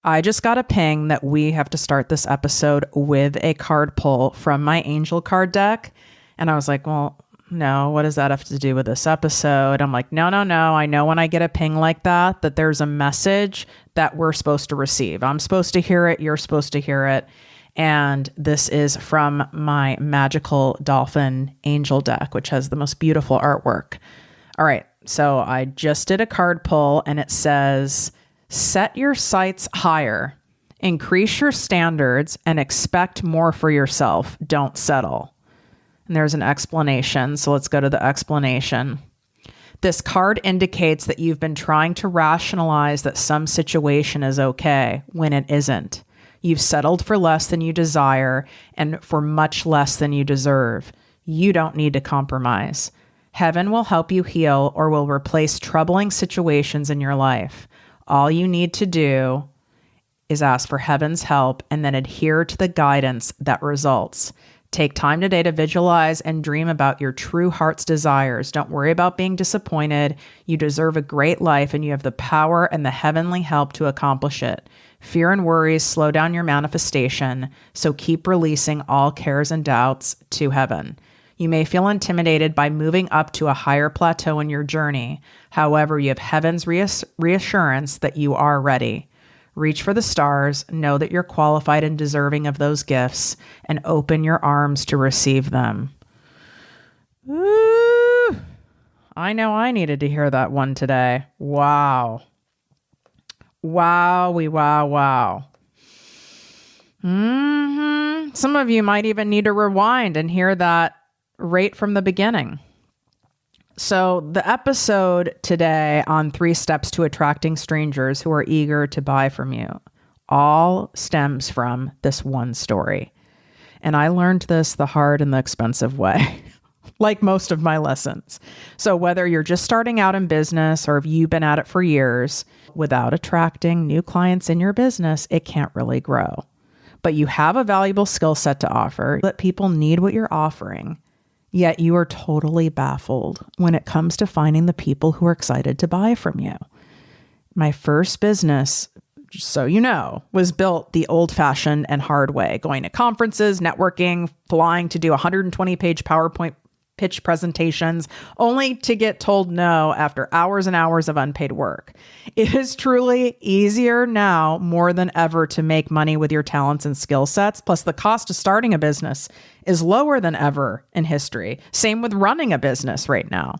I just got a ping that we have to start this episode with a card pull from my angel card deck. And I was like, well, no, what does that have to do with this episode? I'm like, no. I know when I get a ping like that there's a message that we're supposed to receive. I'm supposed to hear it. You're supposed to hear it. And this is from my magical dolphin angel deck, which has the most beautiful artwork. All right. So I just did a card pull and it says, set your sights higher, increase your standards, and expect more for yourself. Don't settle. And there's an explanation. So let's go to the explanation. This card indicates that you've been trying to rationalize that some situation is okay when it isn't. You've settled for less than you desire and for much less than you deserve. You don't need to compromise. Heaven will help you heal or will replace troubling situations in your life. All you need to do is ask for heaven's help and then adhere to the guidance that results. Take time today to visualize and dream about your true heart's desires. Don't worry about being disappointed. You deserve a great life and you have the power and the heavenly help to accomplish it. Fear and worries slow down your manifestation, so keep releasing all cares and doubts to heaven. You may feel intimidated by moving up to a higher plateau in your journey. However, you have heaven's reassurance that you are ready. Reach for the stars, know that you're qualified and deserving of those gifts, and open your arms to receive them. Ooh, I know I needed to hear that one today. Wow. Wow. Some of you might even need to rewind and hear that right from the beginning. So the episode today on 3 steps to attracting strangers who are eager to buy from you all stems from this one story. And I learned this the hard and the expensive way, like most of my lessons. So whether you're just starting out in business or if you've been at it for years, without attracting new clients in your business, it can't really grow. But you have a valuable skill set to offer that people need what you're offering. Yet you are totally baffled when it comes to finding the people who are excited to buy from you. My first business, just so you know, was built the old-fashioned and hard way, going to conferences, networking, flying to do 120-page PowerPoint pitch presentations, only to get told no after hours and hours of unpaid work. It is truly easier now more than ever to make money with your talents and skill sets. Plus, the cost of starting a business is lower than ever in history. Same with running a business right now.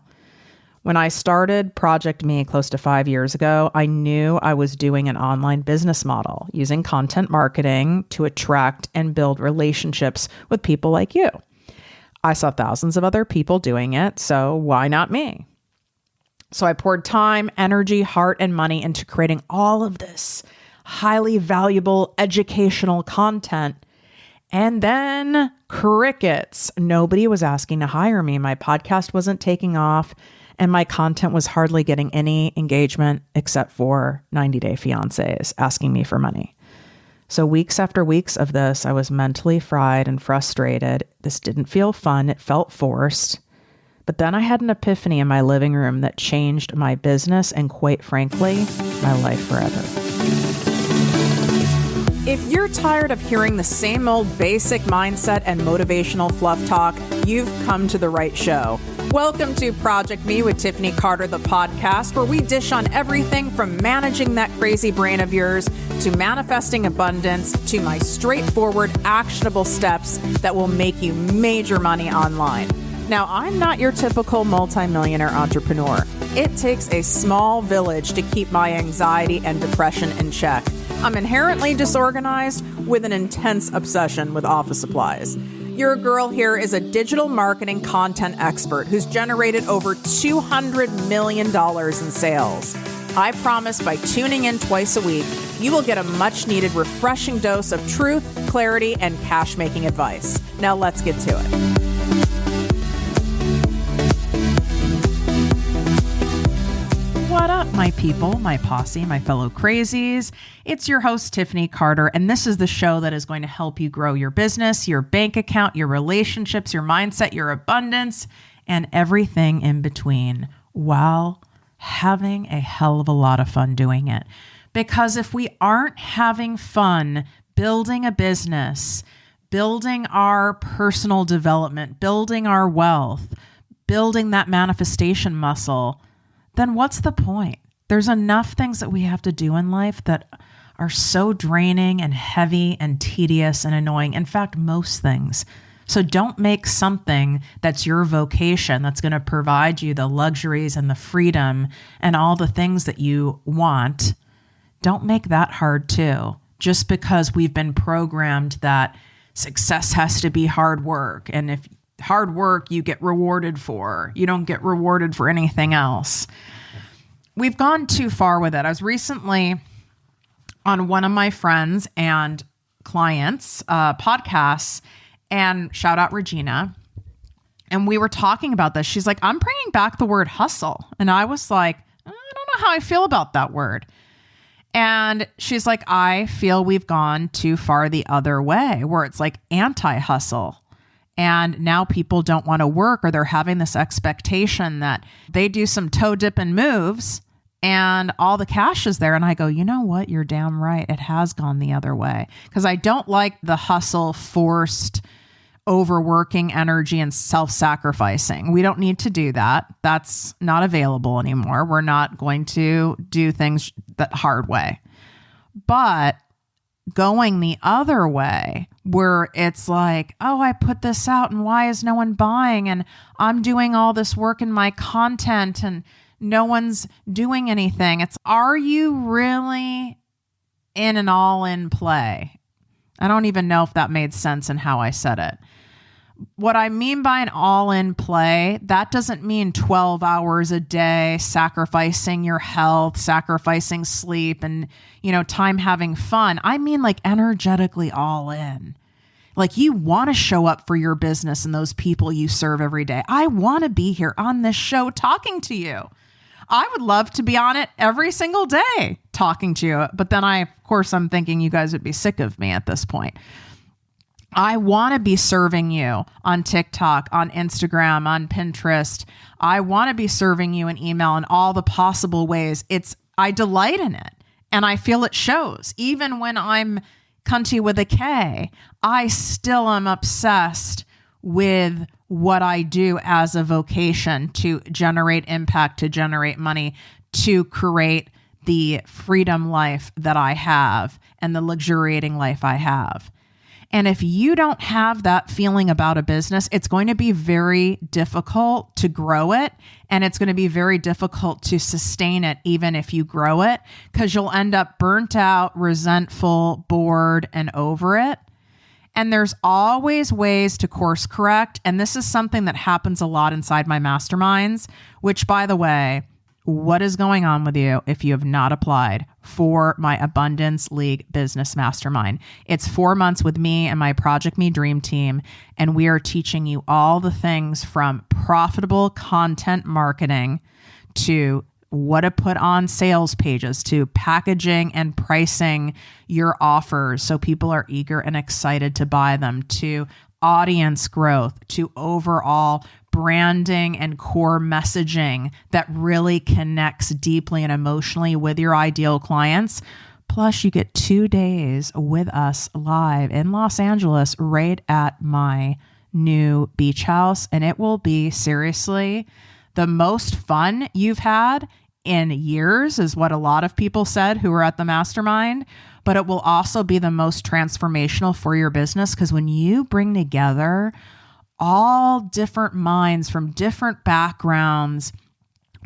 When I started ProjectME close to 5 years ago, I knew I was doing an online business model using content marketing to attract and build relationships with people like you. I saw thousands of other people doing it, so why not me? So I poured time, energy, heart, and money into creating all of this highly valuable educational content. And then crickets. Nobody was asking to hire me. My podcast wasn't taking off, and my content was hardly getting any engagement except for 90-day fiancés asking me for money. So weeks after weeks of this, I was mentally fried and frustrated. This didn't feel fun. It felt forced. But then I had an epiphany in my living room that changed my business and, quite frankly, my life forever. If you're tired of hearing the same old basic mindset and motivational fluff talk, you've come to the right show. Welcome to Project Me with Tiffany Carter, the podcast, where we dish on everything from managing that crazy brain of yours to manifesting abundance to my straightforward, actionable steps that will make you major money online. Now, I'm not your typical multimillionaire entrepreneur. It takes a small village to keep my anxiety and depression in check. I'm inherently disorganized with an intense obsession with office supplies. Your girl here is a digital marketing content expert who's generated over $200 million in sales. I promise by tuning in twice a week, you will get a much needed refreshing dose of truth, clarity, and cash making advice. Now let's get to it. What up, my people, my posse, my fellow crazies? It's your host, Tiffany Carter, and this is the show that is going to help you grow your business, your bank account, your relationships, your mindset, your abundance, and everything in between while having a hell of a lot of fun doing it. Because if we aren't having fun building a business, building our personal development, building our wealth, building that manifestation muscle, then what's the point? There's enough things that we have to do in life that are so draining and heavy and tedious and annoying. In fact, most things. So don't make something that's your vocation that's going to provide you the luxuries and the freedom and all the things that you want. Don't make that hard too, just because we've been programmed that success has to be hard work. And if hard work you get rewarded for, you don't get rewarded for anything else. We've gone too far with it. I was recently on one of my friends and clients' podcasts, and shout out Regina. And we were talking about this. She's like, I'm bringing back the word hustle. And I was like, I don't know how I feel about that word. And she's like, I feel we've gone too far the other way, where it's like anti-hustle. And now people don't want to work, or they're having this expectation that they do some toe dipping moves and all the cash is there. And I go, you know what? You're damn right. It has gone the other way, because I don't like the hustle, forced overworking energy and self-sacrificing. We don't need to do that. That's not available anymore. We're not going to do things that hard way. But going the other way, where it's like, oh, I put this out and why is no one buying? And I'm doing all this work in my content and no one's doing anything. It's, are you really in an all-in play? I don't even know if that made sense in how I said it. What I mean by an all-in play, that doesn't mean 12 hours a day, sacrificing your health, sacrificing sleep, and, time having fun. I mean like energetically all in. Like you want to show up for your business and those people you serve every day. I want to be here on this show talking to you. I would love to be on it every single day talking to you. But then I'm thinking you guys would be sick of me at this point. I want to be serving you on TikTok, on Instagram, on Pinterest. I want to be serving you in email in all the possible ways. I delight in it, and I feel it shows. Even when I'm cunty with a K, I still am obsessed with what I do as a vocation to generate impact, to generate money, to create the freedom life that I have and the luxuriating life I have. And if you don't have that feeling about a business, it's going to be very difficult to grow it. And it's going to be very difficult to sustain it, even if you grow it, because you'll end up burnt out, resentful, bored, and over it. And there's always ways to course correct. And this is something that happens a lot inside my masterminds, which, by the way, what is going on with you if you have not applied for my Abundance League Business Mastermind? It's 4 months with me and my ProjectME Dream Team, and we are teaching you all the things from profitable content marketing to what to put on sales pages, to packaging and pricing your offers so people are eager and excited to buy them, to audience growth, to overall branding and core messaging that really connects deeply and emotionally with your ideal clients. Plus, you get 2 days with us live in Los Angeles right at my new beach house. And it will be seriously the most fun you've had in years, is what a lot of people said who were at the mastermind. But it will also be the most transformational for your business, because when you bring together all different minds from different backgrounds,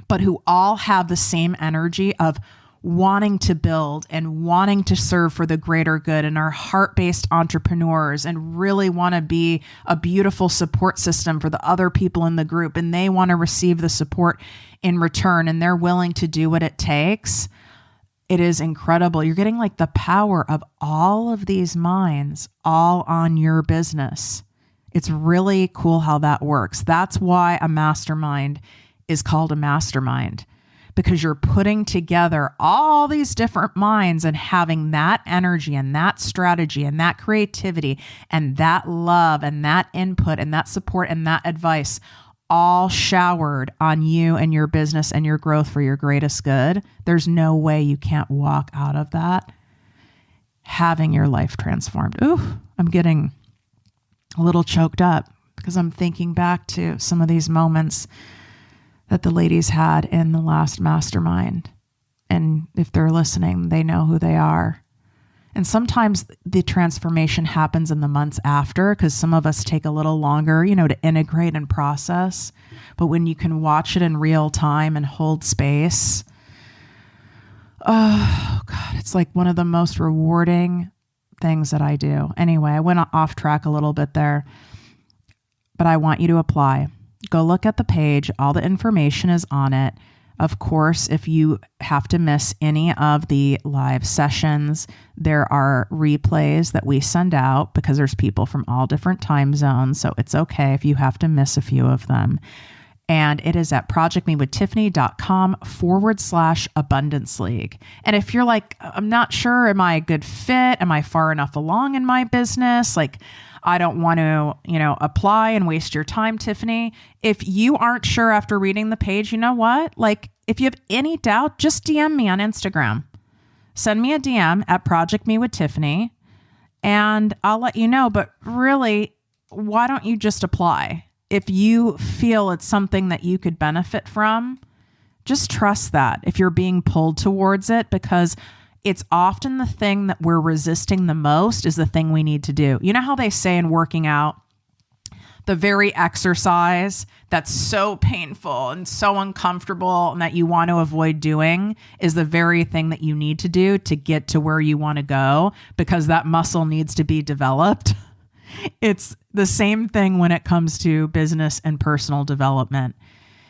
but who all have the same energy of wanting to build and wanting to serve for the greater good, and are heart-based entrepreneurs and really want to be a beautiful support system for the other people in the group, and they want to receive the support in return, and they're willing to do what it takes. It is incredible. You're getting like the power of all of these minds all on your business. It's really cool how that works. That's why a mastermind is called a mastermind, because you're putting together all these different minds and having that energy and that strategy and that creativity and that love and that input and that support and that advice all showered on you and your business and your growth for your greatest good, there's no way you can't walk out of that having your life transformed. Ooh, I'm getting a little choked up because I'm thinking back to some of these moments that the ladies had in the last mastermind. And if they're listening, they know who they are. And sometimes the transformation happens in the months after, because some of us take a little longer, to integrate and process. But when you can watch it in real time and hold space, oh God, it's like one of the most rewarding things that I do. Anyway, I went off track a little bit there, but I want you to apply. Go look at the page. All the information is on it. Of course, if you have to miss any of the live sessions, there are replays that we send out because there's people from all different time zones. So it's okay if you have to miss a few of them. And it is at projectmewithtiffany.com/abundance league. And if you're like, I'm not sure, am I a good fit? Am I far enough along in my business? Like, I don't want to, apply and waste your time, Tiffany. If you aren't sure after reading the page, you know what? Like, if you have any doubt, just DM me on Instagram. Send me a DM at ProjectMeWithTiffany and I'll let you know. But really, why don't you just apply? If you feel it's something that you could benefit from, just trust that if you're being pulled towards it, because it's often the thing that we're resisting the most is the thing we need to do. You know how they say in working out, the very exercise that's so painful and so uncomfortable and that you want to avoid doing is the very thing that you need to do to get to where you want to go, because that muscle needs to be developed. It's the same thing when it comes to business and personal development.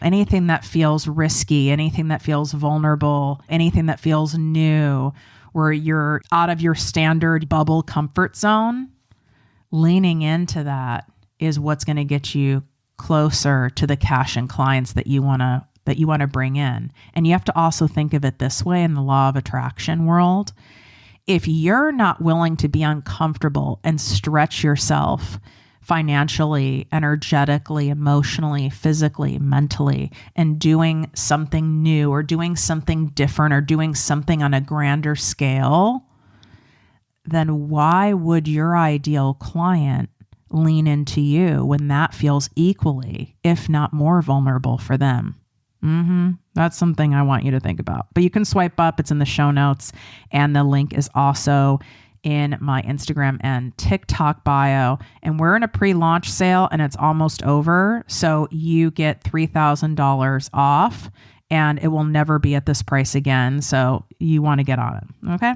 Anything that feels risky, anything that feels vulnerable, anything that feels new, where you're out of your standard bubble comfort zone, leaning into that is what's going to get you closer to the cash and clients that you want to bring in. And you have to also think of it this way in the law of attraction world. If you're not willing to be uncomfortable and stretch yourself financially, energetically, emotionally, physically, mentally, and doing something new or doing something different or doing something on a grander scale, then why would your ideal client lean into you when that feels equally, if not more vulnerable for them? That's something I want you to think about. But you can swipe up. It's in the show notes. And the link is also in my Instagram and TikTok bio. And we're in a pre-launch sale and it's almost over. So you get $3,000 off and it will never be at this price again. So you want to get on it. Okay.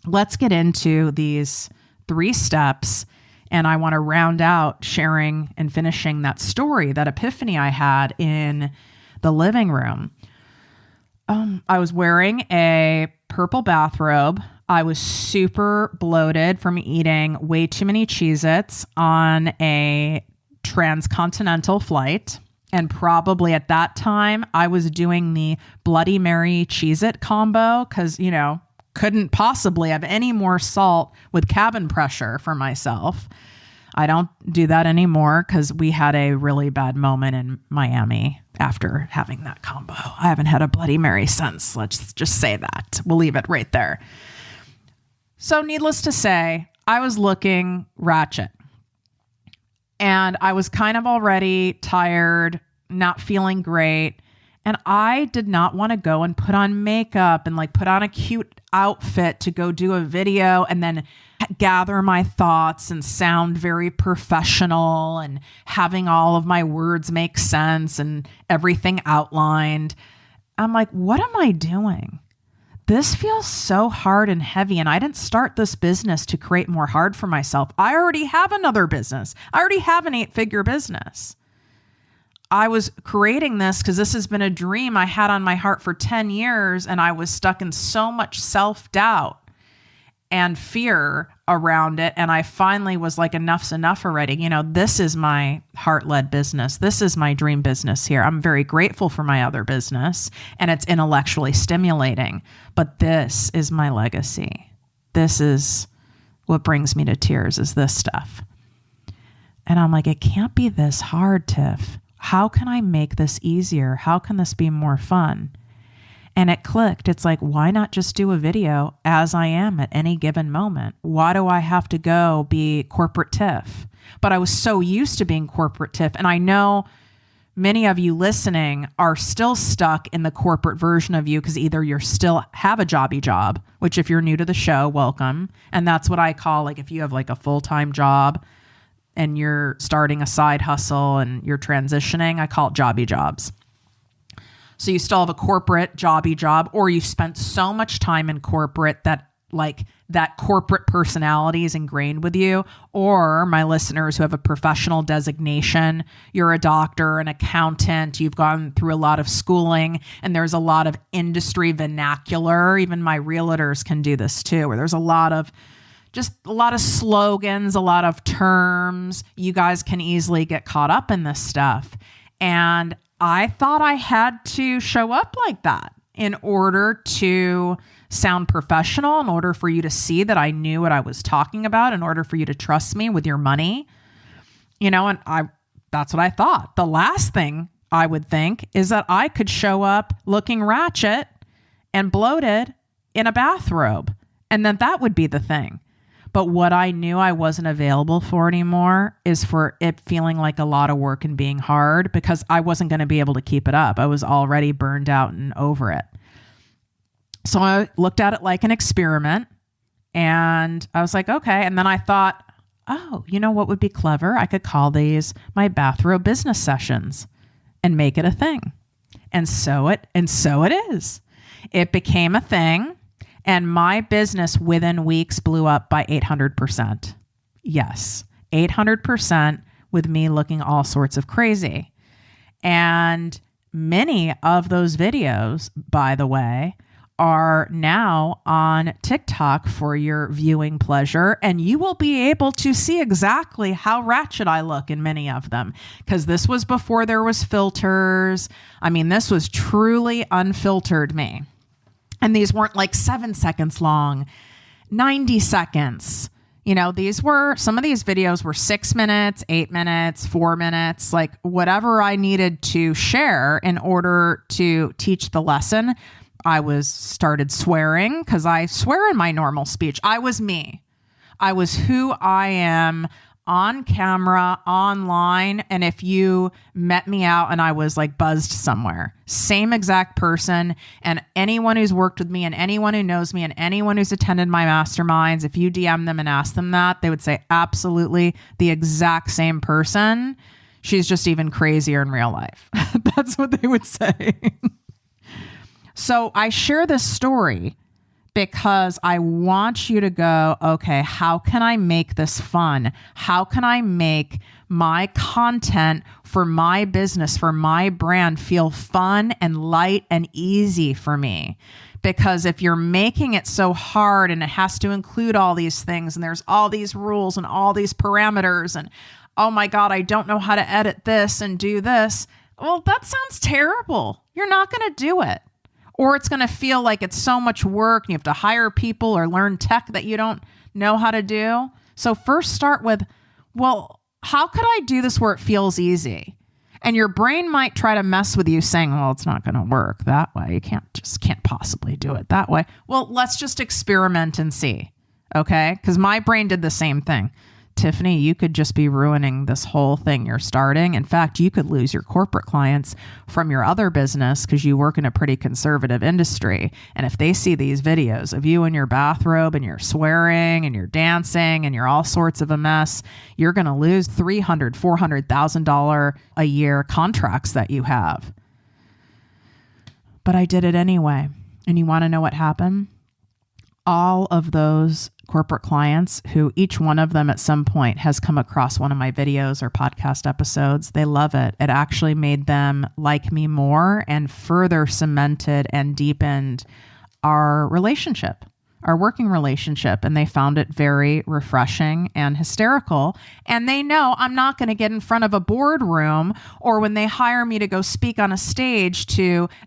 Let's get into these 3 steps. And I want to round out sharing and finishing that story, that epiphany I had in the living room. I was wearing a purple bathrobe. I was super bloated from eating way too many Cheez-Its on a transcontinental flight. And probably at that time, I was doing the Bloody Mary Cheez-It combo because, couldn't possibly have any more salt with cabin pressure for myself. I don't do that anymore because we had a really bad moment in Miami after having that combo. I haven't had a Bloody Mary since. Let's just say that. We'll leave it right there. So needless to say, I was looking ratchet. And I was kind of already tired, not feeling great. And I did not want to go and put on makeup and put on a cute outfit to go do a video and then gather my thoughts and sound very professional and having all of my words make sense and everything outlined. I'm like, what am I doing? This feels so hard and heavy. And I didn't start this business to create more hard for myself. I already have another business. I already have an 8-figure business. I was creating this because this has been a dream I had on my heart for 10 years. And I was stuck in so much self-doubt and fear around it. And I finally was like, enough's enough already. This is my heart-led business. This is my dream business here. I'm very grateful for my other business and it's intellectually stimulating, but this is my legacy. This is what brings me to tears, is this stuff. And I'm like, it can't be this hard, Tiff. how can I make this easier? How can this be more fun? And it clicked. It's like, why not just do a video as I am at any given moment? Why do I have to go be corporate Tiff? But I was so used to being corporate Tiff. And I know many of you listening are still stuck in the corporate version of you because either you're still have a jobby job, which if you're new to the show, welcome. And that's what I call, like, if you have like a full-time job and you're starting a side hustle and you're transitioning, I call it jobby jobs. So you still have a corporate jobby job, or you spent so much time in corporate that like that corporate personality is ingrained with you. Or my listeners who have a professional designation, you're a doctor, an accountant, you've gone through a lot of schooling, and there's a lot of industry vernacular. Even my realtors can do this too, where there's a lot of slogans, a lot of terms. You guys can easily get caught up in this stuff. And I thought I had to show up like that in order to sound professional, in order for you to see that I knew what I was talking about, in order for you to trust me with your money. And that's what I thought. The last thing I would think is that I could show up looking ratchet and bloated in a bathrobe, and then that would be the thing. But what I knew I wasn't available for anymore is for it feeling like a lot of work and being hard, because I wasn't going to be able to keep it up. I was already burned out and over it. So I looked at it like an experiment, and I was like, okay. And then I thought, oh, you know what would be clever? I could call these my bathrobe business sessions and make it a thing. And so it is. It became a thing. And my business within weeks blew up by 800%. Yes, 800% with me looking all sorts of crazy. And many of those videos, by the way, are now on TikTok for your viewing pleasure. And you will be able to see exactly how ratchet I look in many of them, because this was before there was filters. I mean, this was truly unfiltered me. And these weren't like 7 seconds long, 90 seconds. Some of these videos were 6 minutes, 8 minutes, 4 minutes, like whatever I needed to share in order to teach the lesson. I started swearing because I swear in my normal speech. I was me. I was who I am on camera, online. And if you met me out and I was like buzzed somewhere, same exact person. And anyone who's worked with me and anyone who knows me and anyone who's attended my masterminds, if you DM them and ask them that, they would say absolutely the exact same person. She's just even crazier in real life. That's what they would say. So I share this story because I want you to go, okay, how can I make this fun? How can I make my content for my business, for my brand feel fun and light and easy for me? Because if you're making it so hard and it has to include all these things and there's all these rules and all these parameters and, oh my God, I don't know how to edit this and do this. Well, that sounds terrible. You're not going to do it. Or it's going to feel like it's so much work and you have to hire people or learn tech that you don't know how to do. So first start with, well, how could I do this where it feels easy? And your brain might try to mess with you saying, well, it's not going to work that way. You can't possibly do it that way. Well, let's just experiment and see. Okay? Because my brain did the same thing. Tiffany, you could just be ruining this whole thing you're starting. In fact, you could lose your corporate clients from your other business because you work in a pretty conservative industry. And if they see these videos of you in your bathrobe and you're swearing and you're dancing and you're all sorts of a mess, you're going to lose $300,000, $400,000 a year contracts that you have. But I did it anyway. And you want to know what happened? All of those corporate clients, who each one of them at some point has come across one of my videos or podcast episodes, they love it. It actually made them like me more and further cemented and deepened our relationship, our working relationship. And they found it very refreshing and hysterical. And they know I'm not going to get in front of a boardroom, or when they hire me to go speak on a stage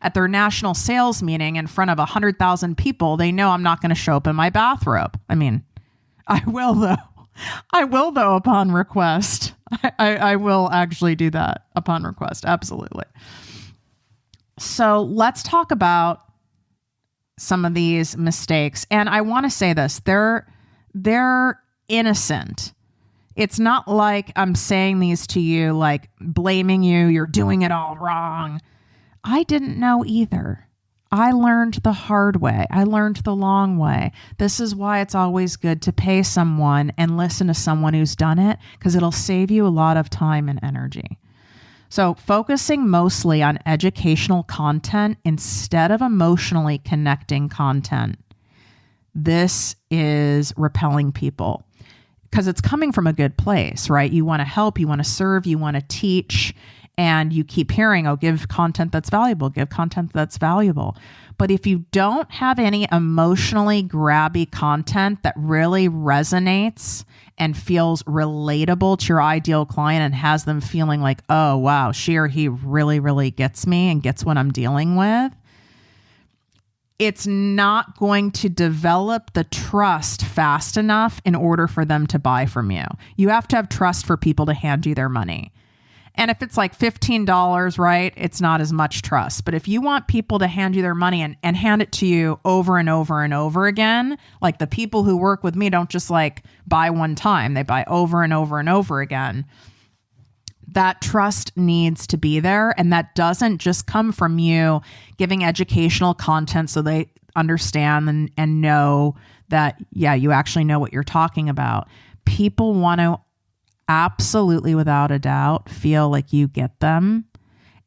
at their national sales meeting in front of 100,000 people, they know I'm not going to show up in my bathrobe. I mean, I will though upon request. I will actually do that upon request. Absolutely. So let's talk about some of these mistakes. And I want to say this, they're innocent. It's not like I'm saying these to you, like blaming you, you're doing it all wrong. I didn't know either. I learned the hard way. I learned the long way. This is why it's always good to pay someone and listen to someone who's done it, because it'll save you a lot of time and energy. So focusing mostly on educational content instead of emotionally connecting content. This is repelling people because it's coming from a good place, right? You want to help, you want to serve, you want to teach, and you keep hearing, oh, give content that's valuable, give content that's valuable. But if you don't have any emotionally grabby content that really resonates and feels relatable to your ideal client and has them feeling like, oh, wow, she or he really, really gets me and gets what I'm dealing with, it's not going to develop the trust fast enough in order for them to buy from you. You have to have trust for people to hand you their money. And if it's like $15, right, it's not as much trust. But if you want people to hand you their money and hand it to you over and over and over again, like the people who work with me don't just like buy one time, they buy over and over and over again. That trust needs to be there. And that doesn't just come from you giving educational content so they understand and know that, yeah, you actually know what you're talking about. People want to absolutely, without a doubt, feel like you get them.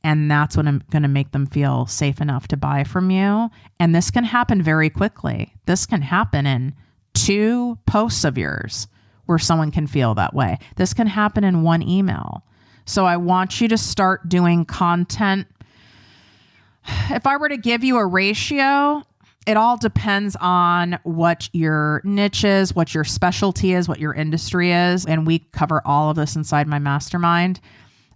And that's what I'm going to make them feel safe enough to buy from you. And this can happen very quickly. This can happen in 2 posts of yours where someone can feel that way. This can happen in 1 email. So I want you to start doing content. If I were to give you a ratio, it all depends on what your niche is, what your specialty is, what your industry is. And we cover all of this inside my mastermind.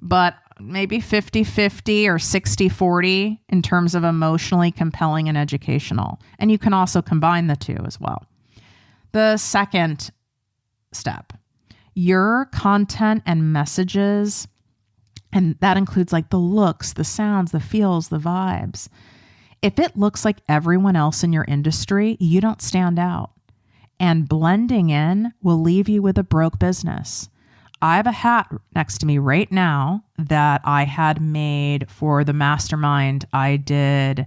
But maybe 50-50 or 60-40 in terms of emotionally compelling and educational. And you can also combine the two as well. The second step, your content and messages, and that includes like the looks, the sounds, the feels, the vibes. If it looks like everyone else in your industry, you don't stand out. And blending in will leave you with a broke business. I have a hat next to me right now that I had made for the mastermind I did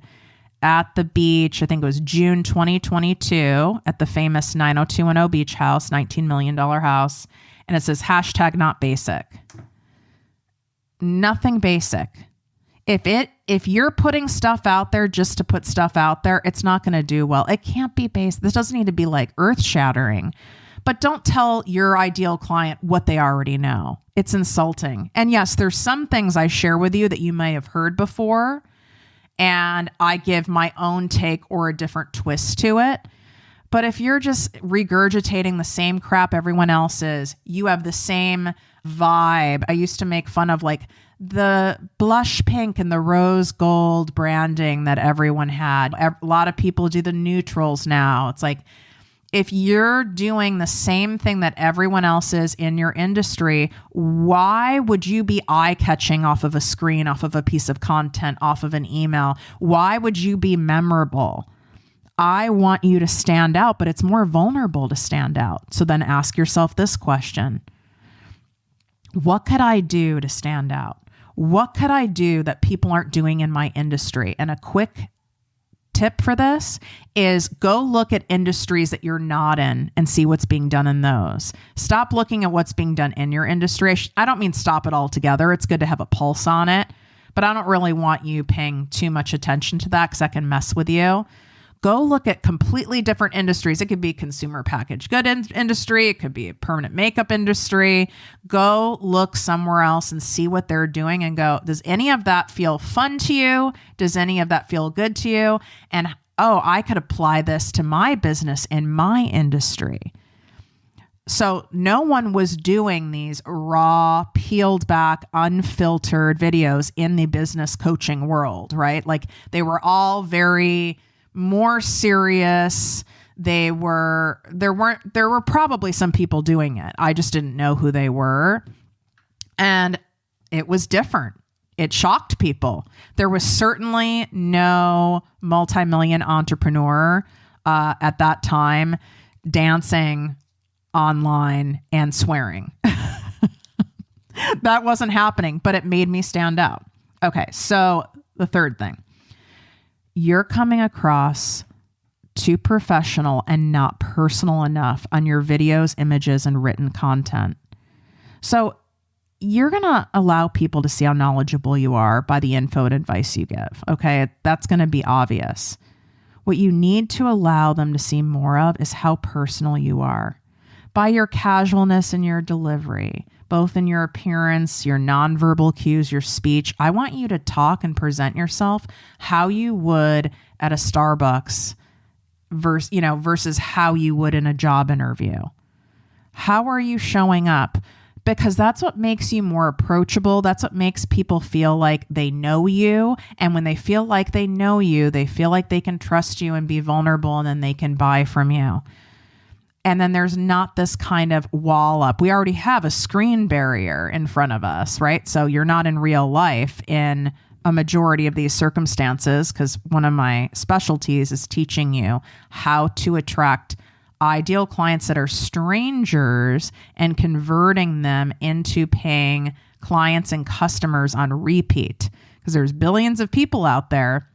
at the beach. I think it was June 2022 at the famous 90210 Beach House, $19 million house. And it says #not basic. Nothing basic. If you're putting stuff out there just to put stuff out there, it's not going to do well. It can't be basic. This doesn't need to be like earth shattering, but don't tell your ideal client what they already know. It's insulting. And yes, there's some things I share with you that you may have heard before, and I give my own take or a different twist to it. But if you're just regurgitating the same crap everyone else is, you have the same vibe. I used to make fun of like the blush pink and the rose gold branding that everyone had. A lot of people do the neutrals now. It's like, if you're doing the same thing that everyone else is in your industry, why would you be eye-catching off of a screen, off of a piece of content, off of an email? Why would you be memorable? I want you to stand out, but it's more vulnerable to stand out. So then ask yourself this question. What could I do to stand out? What could I do that people aren't doing in my industry? And a quick tip for this is go look at industries that you're not in and see what's being done in those. Stop looking at what's being done in your industry. I don't mean stop it altogether. It's good to have a pulse on it, but I don't really want you paying too much attention to that because that can mess with you. Go look at completely different industries. It could be consumer packaged good industry. It could be a permanent makeup industry. Go look somewhere else and see what they're doing and go, does any of that feel fun to you? Does any of that feel good to you? And, oh, I could apply this to my business in my industry. So no one was doing these raw, peeled back, unfiltered videos in the business coaching world, right? Like they were all very more serious. There were probably some people doing it. I just didn't know who they were. And it was different. It shocked people. There was certainly no multi-million entrepreneur at that time dancing online and swearing. That wasn't happening, but it made me stand out. Okay, so the third thing. You're coming across too professional and not personal enough on your videos, images, and written content. So you're going to allow people to see how knowledgeable you are by the info and advice you give. Okay, that's going to be obvious. What you need to allow them to see more of is how personal you are. By your casualness in your delivery, both in your appearance, your nonverbal cues, your speech. I want you to talk and present yourself how you would at a Starbucks versus how you would in a job interview. How are you showing up? Because that's what makes you more approachable. That's what makes people feel like they know you. And when they feel like they know you, they feel like they can trust you and be vulnerable, and then they can buy from you. And then there's not this kind of wall up. We already have a screen barrier in front of us, right? So you're not in real life in a majority of these circumstances, because one of my specialties is teaching you how to attract ideal clients that are strangers and converting them into paying clients and customers on repeat. Because there's billions of people out there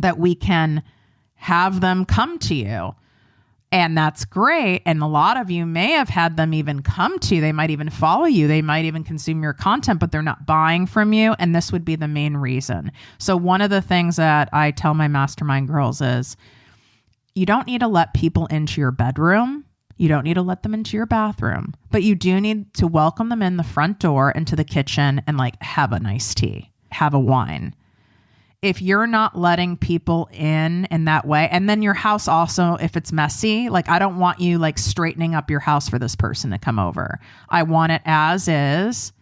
that we can have them come to you. And that's great. And a lot of you may have had them even come to you. They might even follow you. They might even consume your content, but they're not buying from you. And this would be the main reason. So one of the things that I tell my mastermind girls is you don't need to let people into your bedroom. You don't need to let them into your bathroom, but you do need to welcome them in the front door into the kitchen and have a nice tea, have a wine. If you're not letting people in that way, and then your house also, if it's messy, I don't want you straightening up your house for this person to come over. I want it as is.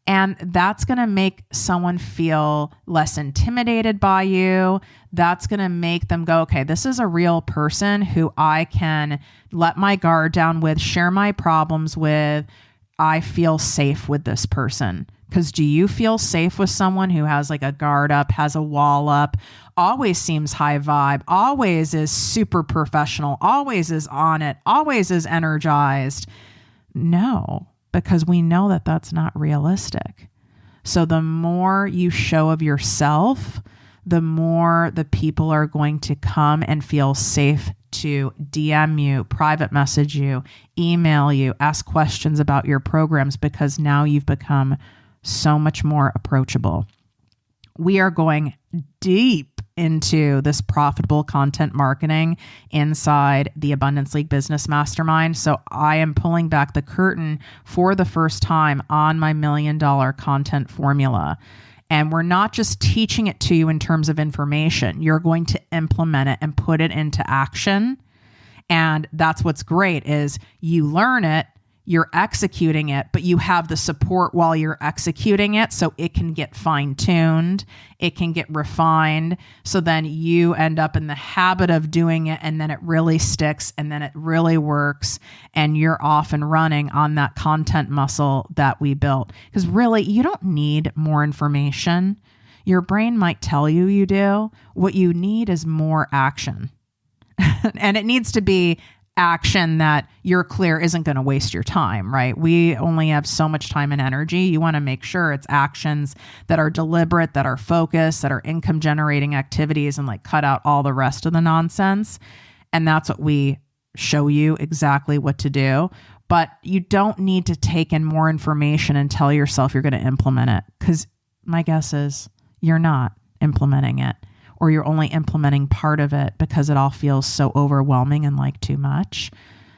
And that's going to make someone feel less intimidated by you. That's going to make them go, okay, this is a real person who I can let my guard down with, share my problems with. I feel safe with this person. Because do you feel safe with someone who has a guard up, has a wall up, always seems high vibe, always is super professional, always is on it, always is energized? No, because we know that that's not realistic. So the more you show of yourself, the more the people are going to come and feel safe to DM you, private message you, email you, ask questions about your programs, because now you've become so much more approachable. We are going deep into this profitable content marketing inside the Abundance League Business Mastermind. So I am pulling back the curtain for the first time on my $1 million content formula. And we're not just teaching it to you in terms of information. You're going to implement it and put it into action. And that's what's great is you learn it, you're executing it, but you have the support while you're executing it, so it can get fine-tuned, it can get refined, so then you end up in the habit of doing it, and then it really sticks, and then it really works, and you're off and running on that content muscle that we built. Because really, you don't need more information. Your brain might tell you you do. What you need is more action. And it needs to be action that you're clear isn't going to waste your time, right? We only have so much time and energy. You want to make sure it's actions that are deliberate, that are focused, that are income generating activities, and cut out all the rest of the nonsense. And that's what we show you exactly what to do. But you don't need to take in more information and tell yourself you're going to implement it, because my guess is you're not implementing it. Or you're only implementing part of it because it all feels so overwhelming and too much.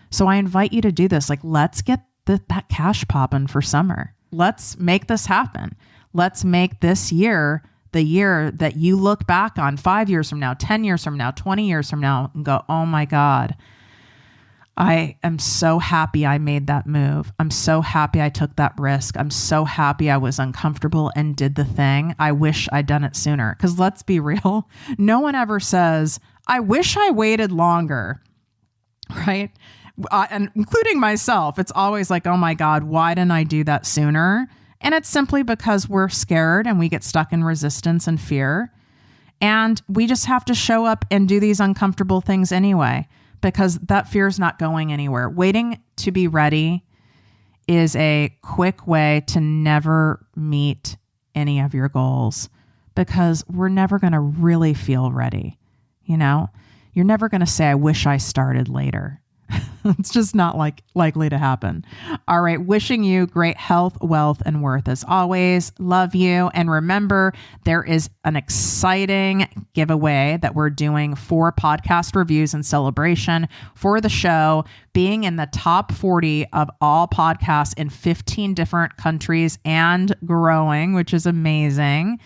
So I invite you to do this. Let's get that cash popping for summer. Let's make this happen. Let's make this year the year that you look back on 5 years from now, 10 years from now, 20 years from now, and go, oh my God, I am so happy I made that move. I'm so happy I took that risk. I'm so happy I was uncomfortable and did the thing. I wish I'd done it sooner. Because let's be real, no one ever says, I wish I waited longer, right? And including myself, it's always oh my God, why didn't I do that sooner? And it's simply because we're scared and we get stuck in resistance and fear. And we just have to show up and do these uncomfortable things anyway, because that fear is not going anywhere. Waiting to be ready is a quick way to never meet any of your goals, because we're never going to really feel ready. You know, you're never going to say, I wish I started later. It's just not likely to happen. All right. Wishing you great health, wealth, and worth as always. Love you. And remember, there is an exciting giveaway that we're doing for podcast reviews in celebration for the show being in the top 40 of all podcasts in 15 different countries and growing, which is amazing.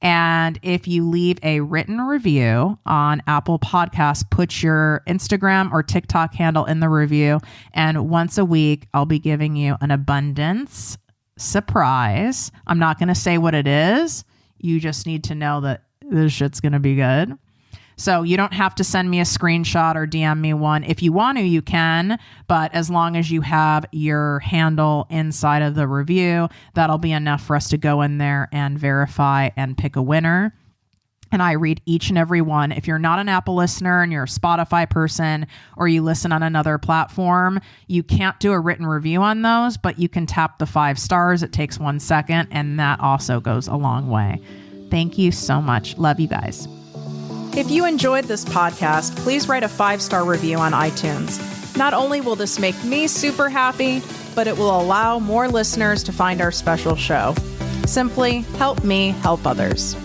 And if you leave a written review on Apple Podcasts, put your Instagram or TikTok handle in the review. And once a week, I'll be giving you an abundance surprise. I'm not going to say what it is. You just need to know that this shit's going to be good. So you don't have to send me a screenshot or DM me one. If you want to, you can. But as long as you have your handle inside of the review, that'll be enough for us to go in there and verify and pick a winner. And I read each and every one. If you're not an Apple listener and you're a Spotify person or you listen on another platform, you can't do a written review on those, but you can tap the 5 stars. It takes 1 second, and that also goes a long way. Thank you so much. Love you guys. If you enjoyed this podcast, please write a 5-star review on iTunes. Not only will this make me super happy, but it will allow more listeners to find our special show. Simply help me help others.